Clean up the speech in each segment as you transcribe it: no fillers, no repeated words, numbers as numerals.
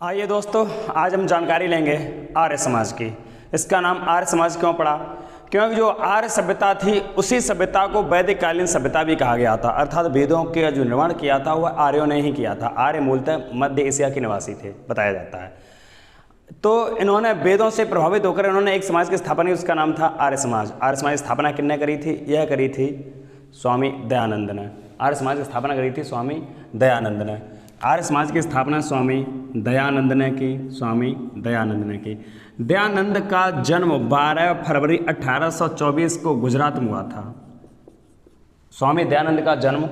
आइए दोस्तों, आज हम जानकारी लेंगे आर्य समाज की। इसका नाम आर्य समाज क्यों पड़ा? क्योंकि जो आर्य सभ्यता थी उसी सभ्यता को वैदिक कालीन सभ्यता भी कहा गया था। अर्थात वेदों के जो निर्माण किया था वह आर्यों ने ही किया था। आर्य मूलतः मध्य एशिया के निवासी थे, बताया जाता है। तो इन्होंने वेदों से प्रभावित होकर इन्होंने एक समाज की स्थापना की, उसका नाम था आर्य समाज। आर्य समाज की स्थापना किसने करी थी? यह करी थी स्वामी दयानंद ने। आर्य समाज की स्थापना करी थी स्वामी दयानंद ने। आर्य समाज की स्थापना स्वामी दयानंद ने की। स्वामी दयानंद ने की। दयानंद का जन्म 12 फरवरी 1824 को गुजरात में हुआ था। स्वामी दयानंद का जन्म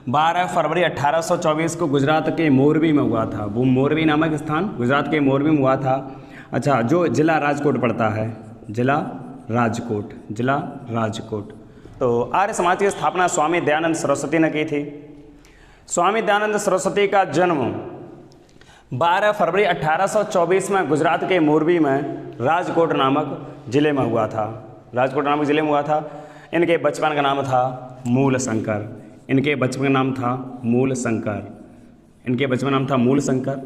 12 फरवरी 1824 को गुजरात के मोरबी में हुआ था। वो मोरबी नामक स्थान गुजरात के मोरबी में हुआ था। अच्छा, जो जिला राजकोट पड़ता है, जिला राजकोट। तो आर्य समाज की स्थापना स्वामी दयानंद सरस्वती ने की थी। स्वामी दयानंद सरस्वती का जन्म 12 फरवरी 1824 में गुजरात के मोरबी में राजकोट नामक जिले में हुआ था। राजकोट नामक जिले में हुआ था। इनके बचपन का नाम था मूल शंकर। इनके बचपन का नाम था मूल शंकर।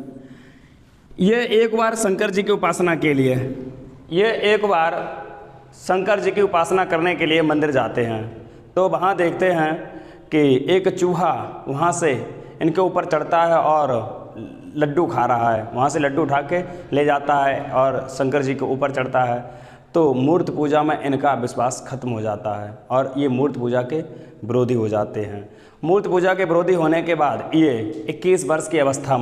ये एक बार शंकर जी की उपासना करने के लिए मंदिर जाते हैं। तो वहाँ देखते हैं कि एक चूहा वहाँ से इनके ऊपर चढ़ता है और लड्डू खा रहा है। वहाँ से लड्डू उठा के ले जाता है और शंकर जी के ऊपर चढ़ता है। तो मूर्त पूजा में इनका विश्वास खत्म हो जाता है और ये मूर्त पूजा के विरोधी हो जाते हैं। मूर्त पूजा के विरोधी होने के बाद ये 21 वर्ष की अवस्था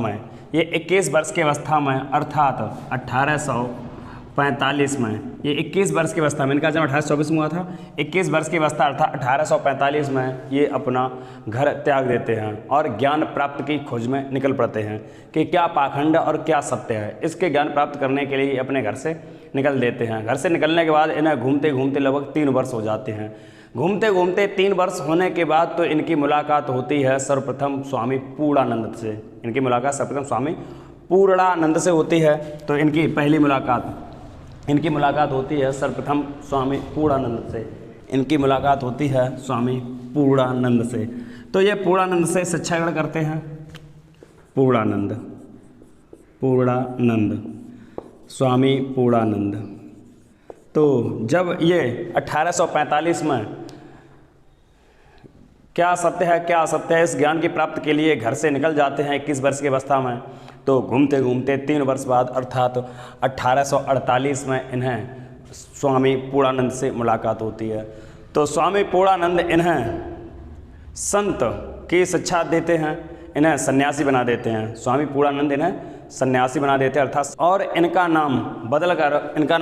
में अर्थात 1845 में, ये 21 वर्ष की अवस्था में, इनका जन्म 1824 में हुआ था। 21 वर्ष की अवस्था अर्थात 1845 में ये अपना घर त्याग देते हैं और ज्ञान प्राप्त की खोज में निकल पड़ते हैं कि क्या पाखंड और क्या सत्य है। इसके ज्ञान प्राप्त करने के लिए अपने घर से निकल देते हैं। घर से निकलने के बाद इन्हें घूमते घूमते लगभग 3 वर्ष हो जाते हैं। घूमते घूमते 3 वर्ष होने के बाद तो इनकी मुलाकात होती है सर्वप्रथम स्वामी पूर्णानंद से। इनकी मुलाकात सर्वप्रथम स्वामी पूर्णानंद से होती है। तो इनकी पहली मुलाकात होती है सर्वप्रथम स्वामी पूर्णानंद से। इनकी मुलाकात होती है स्वामी पूर्णानंद से। तो ये पूर्णानंद से शिक्षा ग्रहण करते हैं। स्वामी पूर्णानंद। तो जब ये 1845 में क्या सत्य है क्या असत्य है इस ज्ञान की प्राप्ति के लिए घर से निकल जाते हैं 21 वर्ष की अवस्था में। तो घूमते घूमते 3 वर्ष बाद अर्थात 1848 में इन्हें स्वामी पूर्णानंद से मुलाकात होती है। तो स्वामी पूर्णानंद इन्हें संत की शिक्षा देते हैं, इन्हें सन्यासी बना देते हैं। स्वामी पूर्णानंद इन्हें सन्यासी बना देते हैं अर्थात, और इनका नाम बदलकर इनका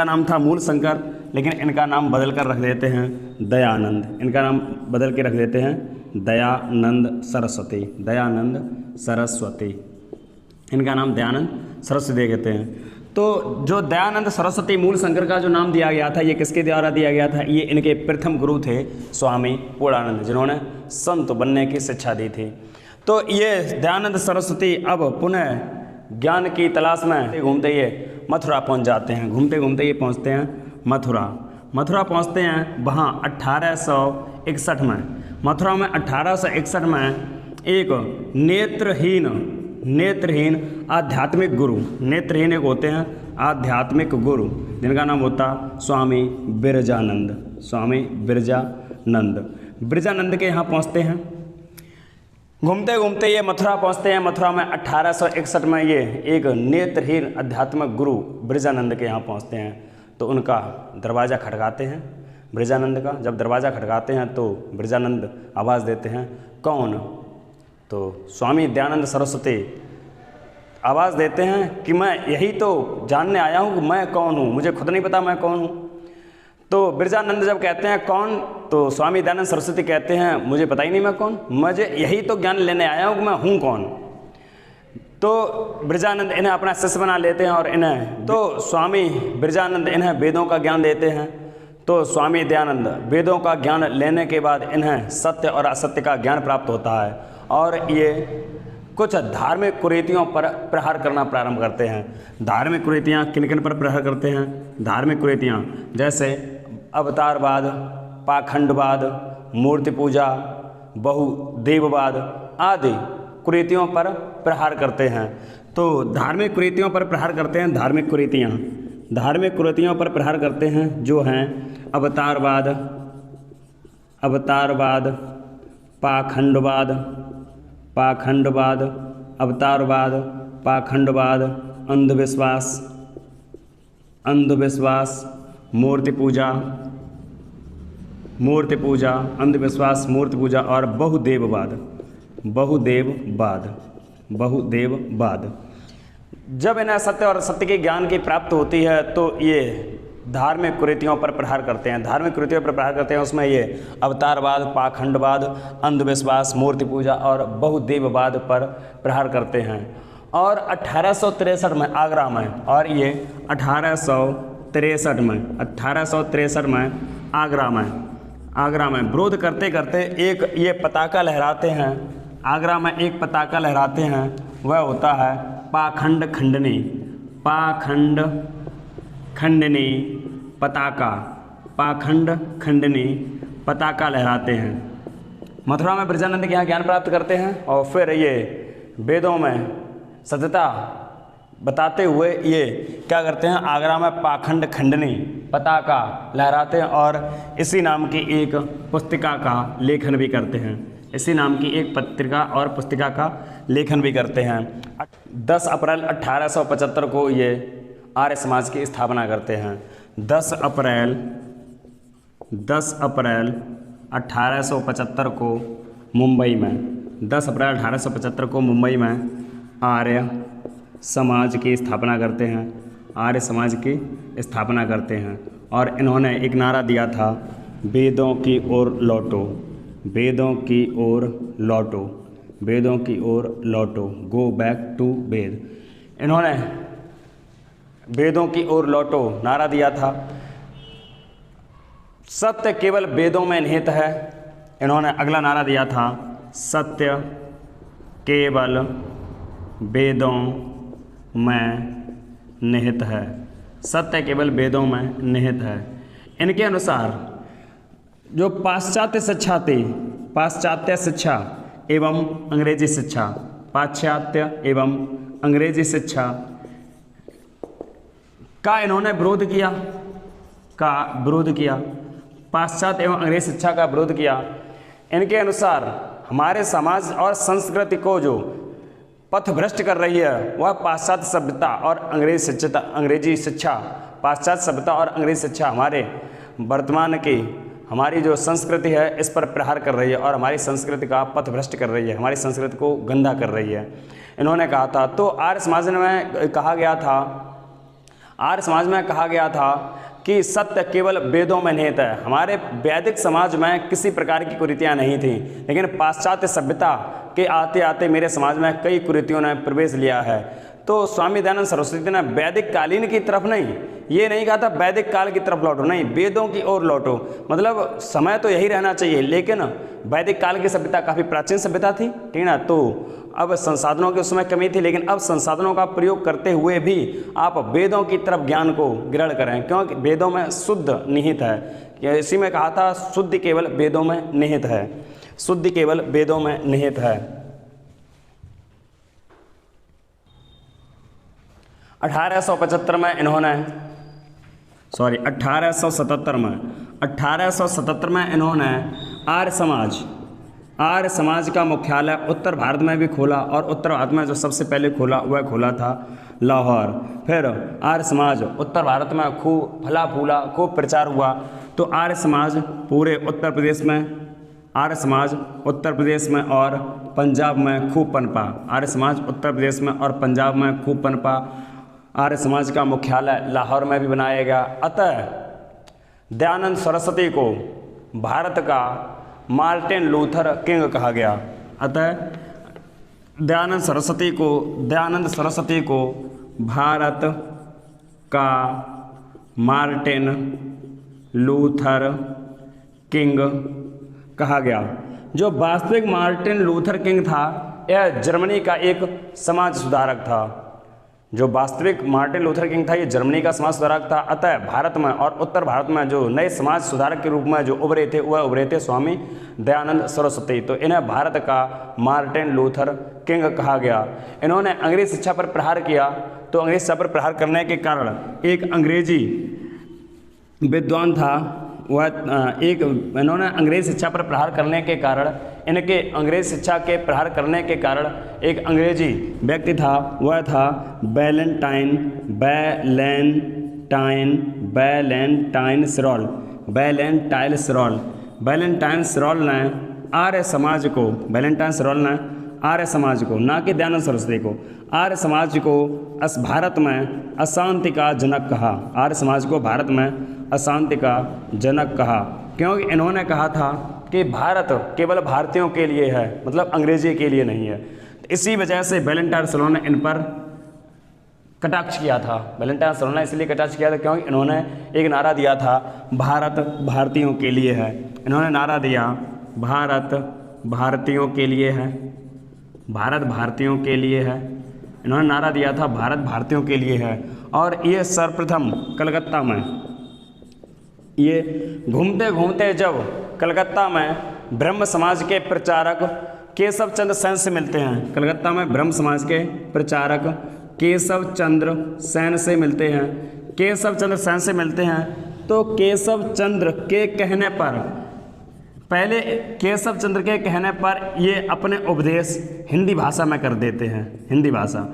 नाम था मूल शंकर, लेकिन इनका नाम बदलकर रख देते हैं दयानंद। इनका नाम बदल के रख देते हैं दयानंद सरस्वती। इनका नाम दयानंद सरस्वती कहते हैं। तो जो दयानंद सरस्वती मूल शंकर का जो नाम दिया गया था, ये किसके द्वारा दिया गया था? ये इनके प्रथम गुरु थे स्वामी पूर्णानंद, जिन्होंने संत बनने की शिक्षा दी थी। तो ये दयानंद सरस्वती अब पुनः ज्ञान की तलाश में घूमते ये मथुरा पहुंच जाते हैं। घूमते घूमते ये पहुंचते हैं मथुरा पहुंचते हैं। वहाँ 1861 में मथुरा में 1861 में एक नेत्रहीन आध्यात्मिक गुरु, नेत्रहीन एक होते हैं आध्यात्मिक गुरु, जिनका नाम होता स्वामी बिरजानंद के यहाँ पहुँचते हैं। घूमते घूमते ये मथुरा पहुँचते हैं। मथुरा में 1861 में ये एक नेत्रहीन आध्यात्मिक गुरु बिरजानंद के यहाँ पहुँचते हैं। तो उनका दरवाज़ा खटकाते हैं बिरजानंद का। जब दरवाज़ा खटकाते हैं तो बिरजानंद आवाज़ देते हैं, कौन? तो स्वामी दयानंद सरस्वती आवाज़ देते हैं कि मैं यही तो जानने आया हूँ कि मैं कौन हूँ, मुझे खुद नहीं पता मैं कौन हूँ। तो बिरजानंद जब कहते हैं कौन, तो स्वामी दयानंद सरस्वती कहते हैं मुझे पता ही नहीं मैं कौन, मुझे यही तो ज्ञान लेने आया हूँ कि मैं हूँ कौन। तो बिरजानंद इन्हें अपना शिष्य बना लेते हैं और स्वामी बिरजानंद इन्हें वेदों का ज्ञान देते हैं। तो स्वामी दयानंद वेदों का ज्ञान लेने के बाद इन्हें सत्य और असत्य का ज्ञान प्राप्त होता है और ये कुछ धार्मिक कुरीतियों पर प्रहार करना प्रारंभ करते हैं। धार्मिक कुरीतियाँ किन किन पर प्रहार करते हैं? धार्मिक कुरीतियाँ जैसे अवतारवाद, पाखंडवाद, मूर्ति पूजा, बहुदेववाद आदि कुरीतियों पर प्रहार करते हैं। तो धार्मिक कुरीतियों पर प्रहार करते हैं, धार्मिक कुरीतियों पर प्रहार करते हैं जो हैं अवतारवाद, पाखंडवाद, अंधविश्वास, मूर्ति पूजा, अंधविश्वास, मूर्ति पूजा और बहुदेववाद। जब इन्हें सत्य और सत्य के ज्ञान की प्राप्त होती है तो ये धार्मिक कुरीतियों पर प्रहार करते हैं। उसमें ये अवतारवाद, पाखंडवाद, अंधविश्वास, मूर्ति पूजा और बहुदेववाद पर प्रहार करते हैं। और 1863 में आगरा में, और ये 1863 में आगरा में विरोध करते करते एक ये पताका लहराते हैं। आगरा में एक पताका लहराते हैं, वह होता है पाखंड खंडनी पताका लहराते हैं। मथुरा में ब्रजानंद के यहाँ ज्ञान प्राप्त करते हैं और फिर ये वेदों में सत्यता बताते हुए ये क्या करते हैं, आगरा में पाखंड खंडनी पताका लहराते हैं और इसी नाम की एक पुस्तिका का लेखन भी करते हैं। 10 अप्रैल 1875 को ये आर्य समाज की स्थापना करते हैं। 10 अप्रैल 1875 को मुंबई में आर्य समाज की स्थापना करते हैं। और इन्होंने एक नारा दिया था, वेदों की ओर लौटो, गो बैक टू वेद। इन्होंने वेदों की ओर लौटो नारा दिया था। सत्य केवल वेदों में निहित है। इन्होंने अगला नारा दिया था, सत्य केवल वेदों में निहित है। इनके अनुसार जो पाश्चात्य शिक्षा एवं अंग्रेजी शिक्षा का इन्होंने विरोध किया, पाश्चात्य एवं अंग्रेजी शिक्षा का विरोध किया। इनके अनुसार हमारे समाज और संस्कृति को जो पथभ्रष्ट कर रही है वह पाश्चात्य सभ्यता और अंग्रेजी शिक्षा हमारे वर्तमान की हमारी जो संस्कृति है इस पर प्रहार कर रही है और हमारी संस्कृति का पथभ्रष्ट कर रही है, हमारी संस्कृति को गंदा कर रही है। इन्होंने कहा था। तो आर्य समाज में कहा गया था कि सत्य केवल वेदों में निहित है। हमारे वैदिक समाज में किसी प्रकार की कुरीतियाँ नहीं थी, लेकिन पाश्चात्य सभ्यता के आते आते मेरे समाज में कई कुरीतियों ने प्रवेश लिया है। तो स्वामी दयानंद सरस्वती ने वैदिक कालीन की तरफ नहीं, ये नहीं कहा था वैदिक काल की तरफ लौटो, नहीं, वेदों की ओर लौटो। मतलब समय तो यही रहना चाहिए, लेकिन वैदिक काल की सभ्यता काफ़ी प्राचीन सभ्यता थी, ठीक ना। तो अब संसाधनों की उस समय कमी थी, लेकिन अब संसाधनों का प्रयोग करते हुए भी आप वेदों की तरफ ज्ञान को ग्रहण करें, क्योंकि वेदों में शुद्ध निहित है। इसी में कहा था, शुद्धि केवल वेदों में निहित है। 1877 में इन्होंने आर्य समाज का मुख्यालय उत्तर भारत में भी खोला और उत्तर भारत में जो सबसे पहले वह खोला था लाहौर। फिर आर्य समाज उत्तर भारत में खूब फला फूला, खूब प्रचार हुआ। तो आर्य समाज पूरे उत्तर प्रदेश में और पंजाब में खूब पनपा। आर्य समाज का मुख्यालय लाहौर में भी बनाया गया। अतः दयानंद सरस्वती को भारत का मार्टिन लूथर किंग कहा गया। दयानंद सरस्वती को भारत का मार्टिन लूथर किंग कहा गया। जो वास्तविक मार्टिन लूथर किंग था, यह जर्मनी का एक समाज सुधारक था। जो वास्तविक मार्टिन लूथर किंग था ये जर्मनी का समाज सुधारक था। अतः भारत में और उत्तर भारत में जो नए समाज सुधारक के रूप में जो उभरे थे वह उभरे थे स्वामी दयानंद सरस्वती। तो इन्हें भारत का मार्टिन लूथर किंग कहा गया। इन्होंने अंग्रेज शिक्षा पर प्रहार किया। तो अंग्रेज शिक्षा पर प्रहार करने के कारण एक अंग्रेजी विद्वान था वह इन्होंने अंग्रेज शिक्षा पर प्रहार करने के कारण इनके अंग्रेज शिक्षा के प्रहार करने के कारण एक अंग्रेजी व्यक्ति था, वह था बैलेंटाइन सिरोल ने आर्य समाज को ना कि दयानंद सरस्वती को, आर्य समाज को भारत में अशांति का जनक कहा। आर्य समाज को भारत में अशांति का जनक कहा, क्योंकि इन्होंने कहा था कि भारत केवल भारतीयों के लिए है, मतलब अंग्रेजी के लिए नहीं है। इसी वजह से बैलेंटाइन सिरोल ने इन पर कटाक्ष किया था। बैलेंटाइन सिरोल ने इसलिए कटाक्ष किया था क्योंकि इन्होंने एक नारा दिया था, भारत भारतीयों के लिए है। इन्होंने नारा दिया, भारत भारतीयों के लिए है, भारत भारतीयों के लिए है। इन्होंने नारा दिया था, भारत भारतीयों के लिए है। और ये सर्वप्रथम कलकत्ता में, ये घूमते घूमते जब कलकत्ता में ब्रह्म समाज के प्रचारक केशव चंद्र सेन से मिलते हैं, कलकत्ता में ब्रह्म समाज के प्रचारक केशव चंद्र सेन से मिलते हैं, तो केशव चंद्र के कहने पर ये अपने उपदेश हिंदी भाषा में कर देते हैं। हिंदी भाषा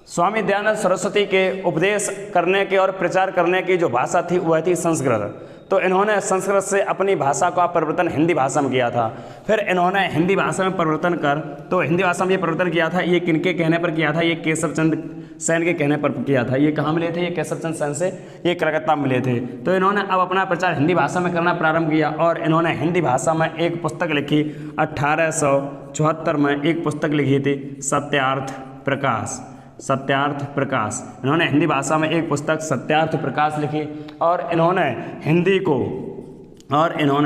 स्वामी दयानंद सरस्वती के उपदेश करने के और प्रचार करने की जो भाषा थी वह थी संस्कृत। तो इन्होंने संस्कृत से अपनी भाषा का परिवर्तन हिंदी भाषा में किया था। फिर इन्होंने हिंदी भाषा में परिवर्तन कर, तो हिंदी भाषा में ये परिवर्तन किया था, ये किनके कहने पर किया था? ये केशव चंद्र सेन के कहने पर किया था। ये कहाँ मिले थे? ये केशव चंद्र सेन से ये कलकत्ता मिले थे। तो इन्होंने अब अपना प्रचार हिंदी भाषा में करना प्रारंभ किया और इन्होंने हिंदी भाषा में एक पुस्तक लिखी। 1874 में एक पुस्तक लिखी थी, सत्यार्थ प्रकाश। इन्होंने हिंदी भाषा में एक पुस्तक सत्यार्थ प्रकाश लिखी और इन्होंने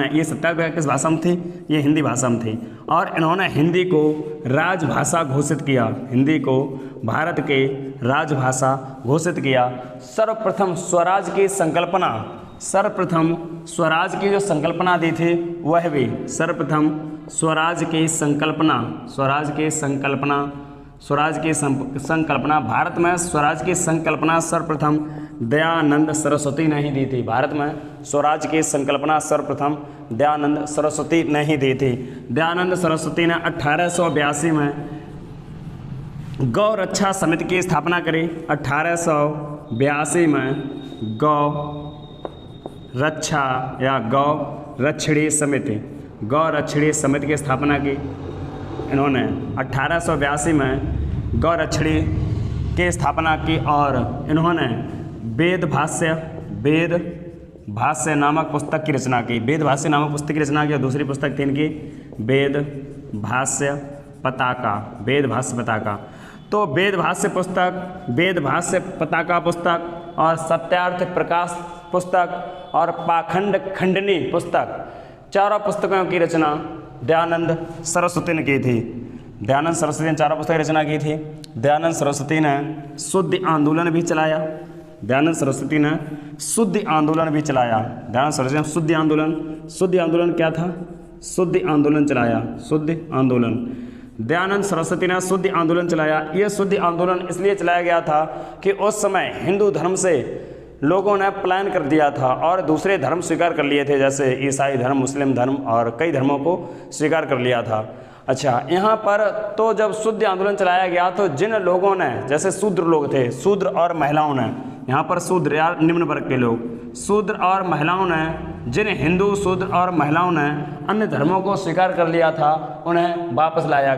ये सत्यार्थ प्रकाश किस भाषा में थी? ये हिंदी भाषा में थी। और इन्होंने हिंदी को राजभाषा घोषित किया, हिंदी को भारत के राजभाषा घोषित किया। सर्वप्रथम स्वराज की जो संकल्पना दी थी वह भी सर्वप्रथम स्वराज की संकल्पना भारत में स्वराज की संकल्पना सर्वप्रथम दयानंद सरस्वती ने ही दी थी। भारत में स्वराज की संकल्पना सर्वप्रथम दयानंद सरस्वती ने ही दी थी। दयानंद सरस्वती ने 1882 में गौ रक्षा समिति की स्थापना करी। 1882 में गौ रक्षणी समिति की स्थापना की इन्होंने। 1882 में गौ रक्षणी की स्थापना की और इन्होंने वेद भाष्य नामक पुस्तक की रचना की। और दूसरी पुस्तक थी इनकी वेद भाष्य पताका। तो वेद भाष्य पताका पुस्तक और सत्यार्थ प्रकाश पुस्तक और पाखंड खंडनी पुस्तक, चारों पुस्तकों की रचना दयानंद सरस्वती ने की थी। दयानंद सरस्वती ने चारों पुस्तकें रचना की थी। दयानंद सरस्वती ने शुद्ध आंदोलन भी चलाया। शुद्ध आंदोलन क्या था? शुद्ध आंदोलन दयानंद सरस्वती ने शुद्ध आंदोलन चलाया। ये शुद्ध आंदोलन इसलिए चलाया गया था कि उस समय हिंदू धर्म से लोगों ने पलायन कर दिया था और दूसरे धर्म स्वीकार कर लिए थे, जैसे ईसाई धर्म, मुस्लिम धर्म और कई धर्मों को स्वीकार कर लिया था। अच्छा, यहाँ पर तो जब शुद्ध आंदोलन चलाया गया तो जिन लोगों ने, जैसे शूद्र लोग थे, शूद्र और महिलाओं ने, यहाँ पर शूद्र या निम्न वर्ग के लोग, शूद्र और महिलाओं ने, जिन हिंदू शूद्र और महिलाओं ने अन्य धर्मों को स्वीकार कर लिया था, उन्हें वापस लाया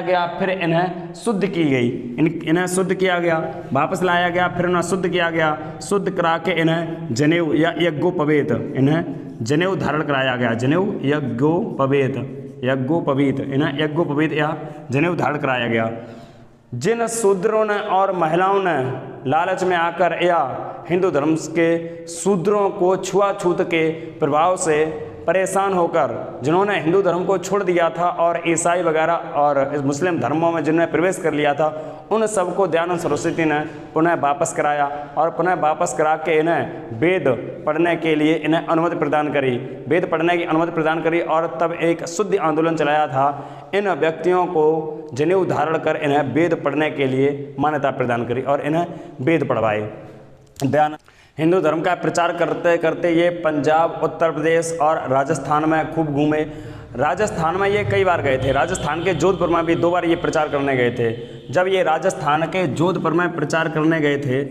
गया। फिर इन्हें शुद्ध की गई, इन्हें शुद्ध किया गया, वापस लाया गया, फिर उन्हें शुद्ध किया गया। शुद्ध करा के इन्हें जनेऊ या यज्ञोपवीत, इन्हें जनेऊ धारण कराया गया। जनेऊ यज्ञोपवीत, इन्हें यज्ञोपवीत या जनेऊ धारण कराया गया। जिन शूद्रों ने और महिलाओं ने लालच में आकर या हिंदू धर्म के शूद्रों को छुआछूत के प्रभाव से परेशान होकर जिन्होंने हिंदू धर्म को छोड़ दिया था और ईसाई वगैरह और मुस्लिम धर्मों में जिन्होंने प्रवेश कर लिया था, उन सबको दयानंद सरस्वती ने पुनः वापस कराया और पुनः वापस करा के इन्हें वेद पढ़ने के लिए इन्हें अनुमति प्रदान करी, वेद पढ़ने की अनुमति प्रदान करी। और तब एक शुद्ध आंदोलन चलाया था। इन व्यक्तियों को जनेऊ धारण कर इन्हें वेद पढ़ने के लिए मान्यता प्रदान करी और इन्हें वेद पढ़वाए। दयानंद हिंदू धर्म का प्रचार करते करते ये पंजाब, उत्तर प्रदेश और राजस्थान में खूब घूमे। राजस्थान में ये कई बार गए थे। राजस्थान के जोधपुर में भी 2 बार ये प्रचार करने गए थे। जब ये राजस्थान के जोधपुर में प्रचार करने गए थे,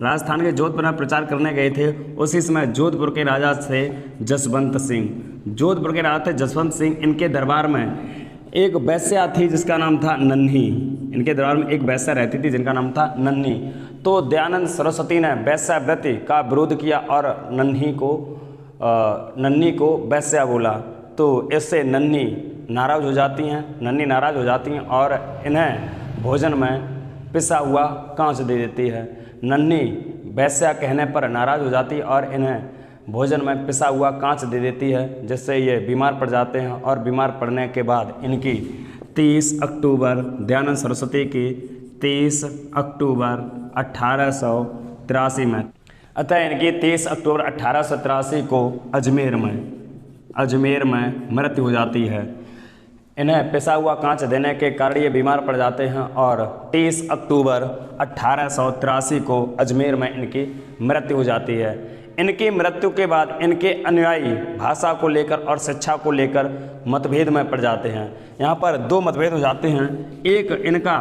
राजस्थान के जोधपुर में प्रचार करने गए थे, उसी समय जोधपुर के राजा थे जसवंत सिंह। जोधपुर के राजा थे जसवंत सिंह। इनके दरबार में एक वैश्या थी जिसका नाम था नन्ही। इनके दरबार में एक वैश्या रहती थी जिनका नाम था नन्ही। तो दयानंद सरस्वती ने वैश्यावृत्ति का विरोध किया और नन्ही को वैश्या बोला। तो इससे नन्ही नाराज़ हो जाती हैं और इन्हें भोजन में पिसा हुआ कांच दे देती है। नन्ही वैश्या कहने पर नाराज़ हो जाती है और इन्हें भोजन में पिसा हुआ कांच दे देती है, जिससे ये बीमार पड़ जाते हैं। और बीमार पड़ने के बाद इनकी 30 अक्टूबर दयानंद सरस्वती की 30 अक्टूबर 1883 में, अतः इनकी 30 अक्टूबर 1883 को अजमेर में मृत्यु हो जाती है। इन्हें पिसा हुआ कांच देने के कारण ये बीमार पड़ जाते हैं और 30 अक्टूबर 1883 को अजमेर में इनकी मृत्यु हो जाती है। इनकी मृत्यु के बाद इनके अनुयायी भाषा को लेकर और शिक्षा को लेकर मतभेद में पड़ जाते हैं। यहाँ पर 2 मतभेद हो जाते हैं। एक इनका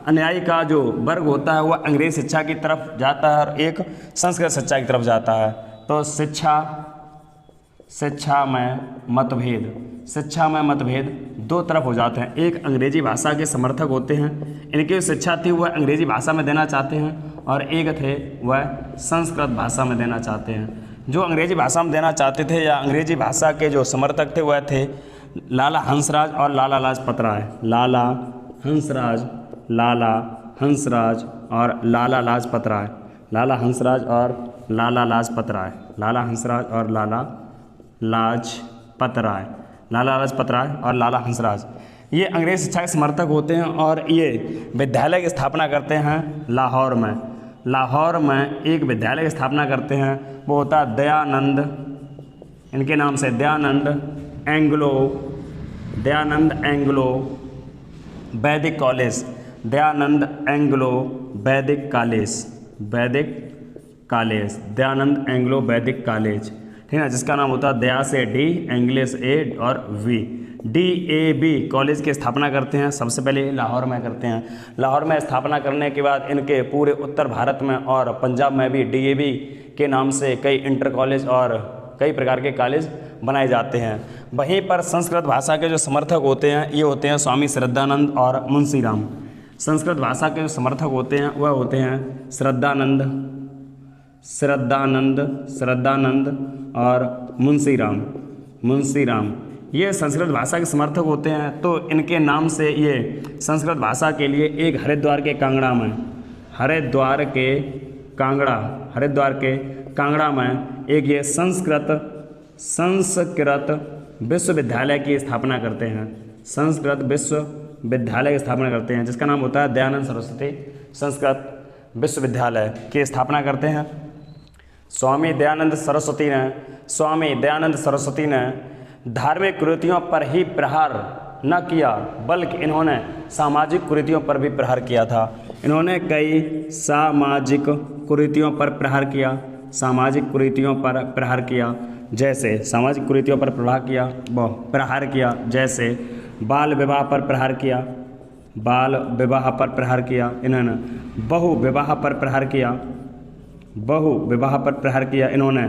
अनुयायी का जो वर्ग होता है वह अंग्रेज़ी शिक्षा की तरफ जाता है और एक संस्कृत शिक्षा की तरफ जाता है। तो शिक्षा में मतभेद 2 तरफ हो जाते हैं। एक अंग्रेजी भाषा के समर्थक होते हैं, इनकी शिक्षा थी वह अंग्रेजी भाषा में देना चाहते हैं, और एक थे वह संस्कृत भाषा में देना चाहते हैं। जो अंग्रेजी भाषा में देना चाहते थे या अंग्रेजी भाषा के जो समर्थक थे वह थे लाला हंसराज और लाला लाजपत राय। लाला हंसराज और लाला लाजपत राय। लाला हंसराज और लाला लाजपत राय। लाला लाजपत राय और लाला हंसराज ये अंग्रेज शिक्षा के समर्थक होते हैं और ये विद्यालय की स्थापना करते हैं लाहौर में एक विद्यालय की स्थापना करते हैं। वो होता है दयानंद, इनके नाम से दयानंद एंग्लो वैदिक कॉलेज। दयानंद एंग्लो वैदिक कॉलेज, ठीक है, जिसका नाम होता है दया से डी, इंग्लिश ए और वी, DAV कॉलेज की स्थापना करते हैं। सबसे पहले लाहौर में करते हैं। लाहौर में स्थापना करने के बाद इनके पूरे उत्तर भारत में और पंजाब में भी DAV के नाम से कई इंटर कॉलेज और कई प्रकार के कॉलेज बनाए जाते हैं। वहीं पर संस्कृत भाषा के जो समर्थक होते हैं ये होते हैं स्वामी श्रद्धानंद और मुंशी राम। संस्कृत भाषा के जो समर्थक होते हैं वह होते हैं श्रद्धानंद और मुंशी राम। ये संस्कृत भाषा के समर्थक होते हैं। तो इनके नाम से ये संस्कृत भाषा के लिए एक हरिद्वार के कांगड़ा में एक ये संस्कृत विश्वविद्यालय की स्थापना करते हैं। संस्कृत विश्वविद्यालय की स्थापना करते हैं जिसका नाम होता है दयानंद सरस्वती संस्कृत विश्वविद्यालय की स्थापना करते हैं। स्वामी दयानंद सरस्वती ने धार्मिक कुरीतियों पर ही प्रहार न किया बल्कि इन्होंने सामाजिक कुरीतियों पर भी प्रहार किया था। इन्होंने कई सामाजिक कुरीतियों पर प्रहार किया, जैसे सामाजिक कुरीतियों पर प्रहार किया जैसे बाल विवाह पर प्रहार किया। इन्होंने बहु विवाह पर प्रहार किया। इन्होंने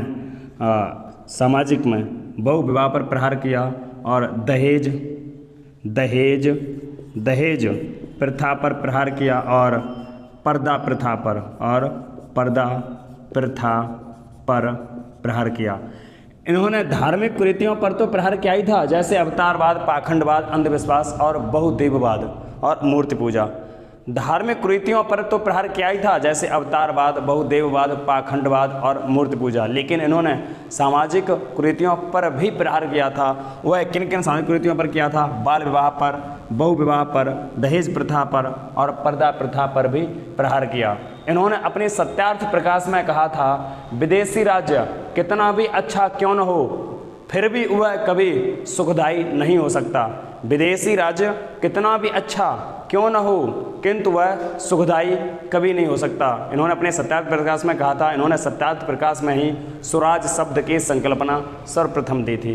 सामाजिक में बहु विवाह पर प्रहार किया और दहेज प्रथा पर प्रहार किया और पर्दा प्रथा पर प्रहार किया। इन्होंने धार्मिक कुरीतियों पर तो प्रहार किया ही था, जैसे अवतारवाद, पाखंडवाद, अंधविश्वास और बहुदेववाद और मूर्ति पूजा। धार्मिक कुरीतियों पर तो प्रहार किया ही था, जैसे अवतारवाद, बहुदेववाद, पाखंडवाद और मूर्ति पूजा, लेकिन इन्होंने सामाजिक कुरीतियों पर भी प्रहार किया था। वह किन किन सामाजिक कुरीतियों पर किया था? बाल विवाह पर, बहु विवाह पर, दहेज प्रथा पर और पर्दा प्रथा पर भी प्रहार किया। इन्होंने अपने सत्यार्थ प्रकाश में कहा था, विदेशी राज्य कितना भी अच्छा क्यों न हो, फिर भी वह कभी सुखदायी नहीं हो सकता। विदेशी राज्य कितना भी अच्छा क्यों न हो, किंतु वह सुखदायी कभी नहीं हो सकता। इन्होंने अपने सत्यार्थ प्रकाश में कहा था। इन्होंने सत्यार्थ प्रकाश में ही स्वराज शब्द की संकल्पना सर्वप्रथम दी थी।